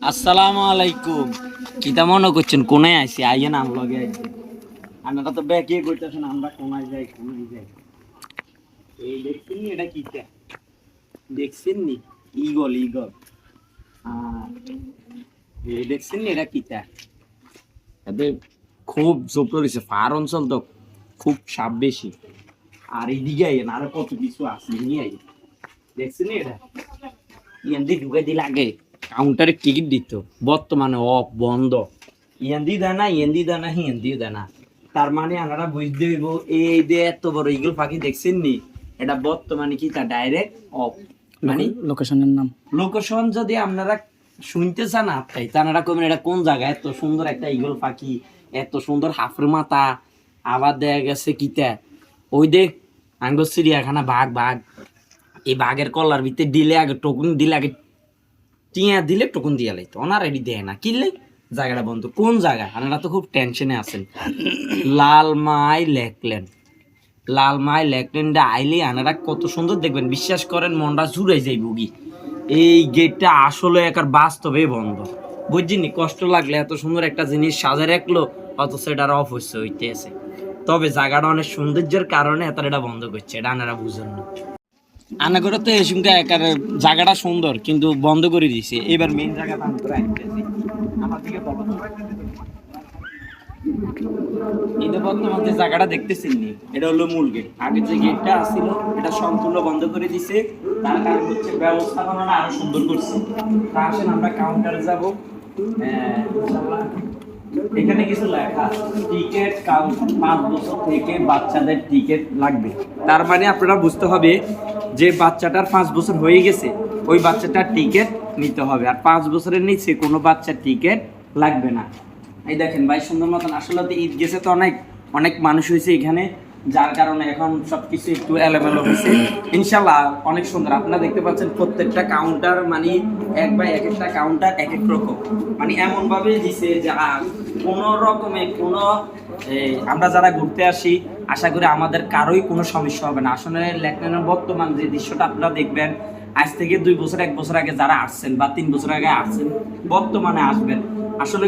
আসসালামু আলাইকুম। কিতা মনে করছেন কোনায় আইছি আইয়েন আম লগে আইছি। আপনারা তো ব্যাকে কইতাছেন আমরা কোনায় যাই কোনায় যাই। এই দেখছেন নি এটা কিতা? দেখছেন নি? Eagle eagle. এই দেখছেন নি এটা কিতা? এতে খুব জোপলো রয়েছে ফার অঞ্চল তো খুব সাপ বেশি। আর এইদিকে আইয়েন আরো কত কিছু আছে নিয়ে আইয়েন। দেখছেন নি এটা? ইয়ান্দি ঢুকে দিলে আগে কাউন্টারে টিকিট দিত, বর্তমানে অফ বন্ধ। ইয়ান্দি দেয় না ইয়ান্দি দেয় না হিয়ান্দি দেয় না। তার মানে আমরা বুঝতে হইব এই যে এত বড় ইগল পাখি দেখছেন নি, এটা বর্তমানে কি তা ডাইরেক্ট অফ। মানে লোকেশনের নাম লোকেশন যদি আপনারা শুনতে চান তাই তারা কবেন এটা কোন জায়গায় এত সুন্দর একটা ইগল পাখি, এত সুন্দর হাফের মাথা। আবার দেখা গেছে কিতা ওই দেখ আঙ্গ চিড়িয়াখানা বাঘ বাঘ, এই বাঘের কলার ভিতরে দিলে আগে টোকন দিলে আগে টিয়া দিলে টোকন দিয়ে লাইতো ওনার এটি দেয় না কিনলে জায়গাটা বন্ধ। কোন জায়গা আপনারা তো খুব টেনশনে আছেন। লালমাই লেকল্যান্ড, লালমাই লেকল্যান্ডে আইলে আনারা কত সুন্দর দেখবেন, বিশ্বাস করেন মনটা জুড়াই যাই বুগি। এই গেটটা আসলে একার বাস্তবে বন্ধ, বুঝছিনি? কষ্ট লাগলে এত সুন্দর একটা জিনিস সাজা রাখলো অথচ এটার অফ হইতে আছে। তবে জায়গাটা অনেক সৌন্দর্যের কারণে এত এটা বন্ধ করছে, এটা আনারা বুঝেন না। আনা করে তো এই সঙ্গে একার জায়গাটা সুন্দর কিন্তু বন্ধ করে দিছে। এবার মেইন জায়গাটা আমি করে আনতেছি আমার দিকে বলো। এই যে বর্তমান যে জায়গাটা দেখতেছেন নি, এটা হলো মূল গেট। আগে যে গেটটা ছিল এটা সম্পূর্ণ বন্ধ করে দিছে, তার কারণ হচ্ছে ব্যবস্থাপনাটা আরো সুন্দর করছে। তা আসেন আমরা কাউন্টারে যাব। ইনশাআল্লাহ এখানে কিছু লেখা টিকেট কাউন্ট 5 বছর থেকে বাচ্চাদের টিকেট লাগবে। তার মানে আপনারা বুঝতে হবে যে বাচ্চাটার 5 বছর হয়ে গেছে ওই বাচ্চাটার টিকেট নিতে হবে, আর 5 বছরের নিচে কোনো বাচ্চার টিকেট লাগবে না। এই দেখেন ভাই সুন্দর মতন, আসলে তো ঈদ গেছে তো অনেক অনেক মানুষ হয়েছে এখানে, যার কারণে এখন সবকিছু একটু এলোমেলো হয়েছে। ইনশাল্লাহ অনেক সুন্দর। আপনারা দেখতে পাচ্ছেন প্রত্যেকটা কাউন্টার মানে এক একটা কাউন্টার এক এক রকম, মানে এমন ভাবে দিছে যে কোনো রকমের কোনো আমরা যারা ঘুরতে আসি আশা করি আমাদের কারোই কোনো সমস্যা হবে না। আসলে লেকল্যান্ডের বর্তমান যে দৃশ্যটা আপনারা দেখবেন, আজ থেকে 2 বছর 1 বছর আগে যারা আসছেন বা 3 বছর আগে আসছেন বর্তমানে আসবেন, আসলে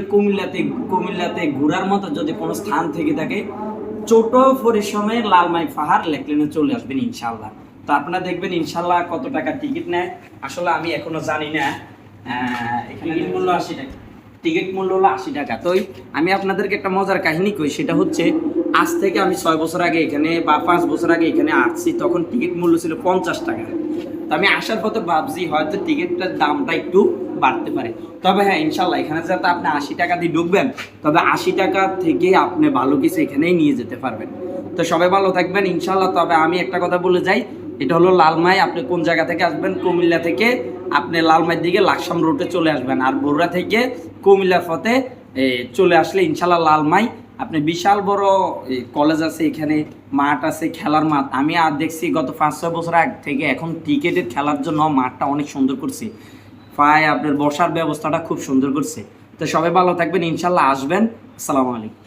কুমিল্লাতে ঘোরার মতো যদি কোনো স্থান থেকে থাকে ছোট পরিশ্রমে লালমাই পাহাড় লেকল্যান্ডে চলে আসবেন ইনশাল্লাহ। তো আপনারা দেখবেন ইনশাল্লাহ কত টাকা টিকিট নেয় আসলে আমি এখনো জানি না। এখানে মূল্য 80 টাকা, টিকিট মূল্য হলো 80 টাকা। তো আমি আপনাদেরকে একটা মজার কাহিনী কই, সেটা হচ্ছে আজ থেকে আমি 6 বছর আগে এখানে বা 5 বছর আগে এখানে আসছি, তখন টিকিট মূল্য ছিল 50 টাকা। তো আমি আসার পথে ভাবছি হয়তো টিকিটটার দামটা একটু বাড়তে পারে। তবে হ্যাঁ ইনশাল্লাহ এখানে যাতে আপনি 80 টাকা দিয়ে ঢুকবেন, তবে 80 টাকা থেকে আপনি ভালো কিছু এখানেই নিয়ে যেতে পারবেন। তো সবাই ভালো থাকবেন ইনশাল্লাহ। তবে আমি একটা কথা বলে যাই, এটা হলো লালমাই। আপনি কোন জায়গা থেকে আসবেন, কুমিল্লা থেকে আপনি লালমাইয়ের দিকে লাকসাম রোডে চলে আসবেন, আর বগুড়া থেকে কুমিল্লার পথে চলে আসলে ইনশাল্লাহ লালমাই আপনি বিশাল বড় কলেজ আছে, এখানে মাঠ আছে, খেলার মাঠ। আমি আর দেখছি গত 5-6 বছর আগ থেকে এখন ক্রিকেটের খেলার জন্য মাঠটা অনেক সুন্দর করছে, প্রায় আপনার বসার ব্যবস্থাটা খুব সুন্দর করছে। তো সবাই ভালো থাকবেন ইনশাল্লাহ, আসবেন। আসসালামু আলাইকুম।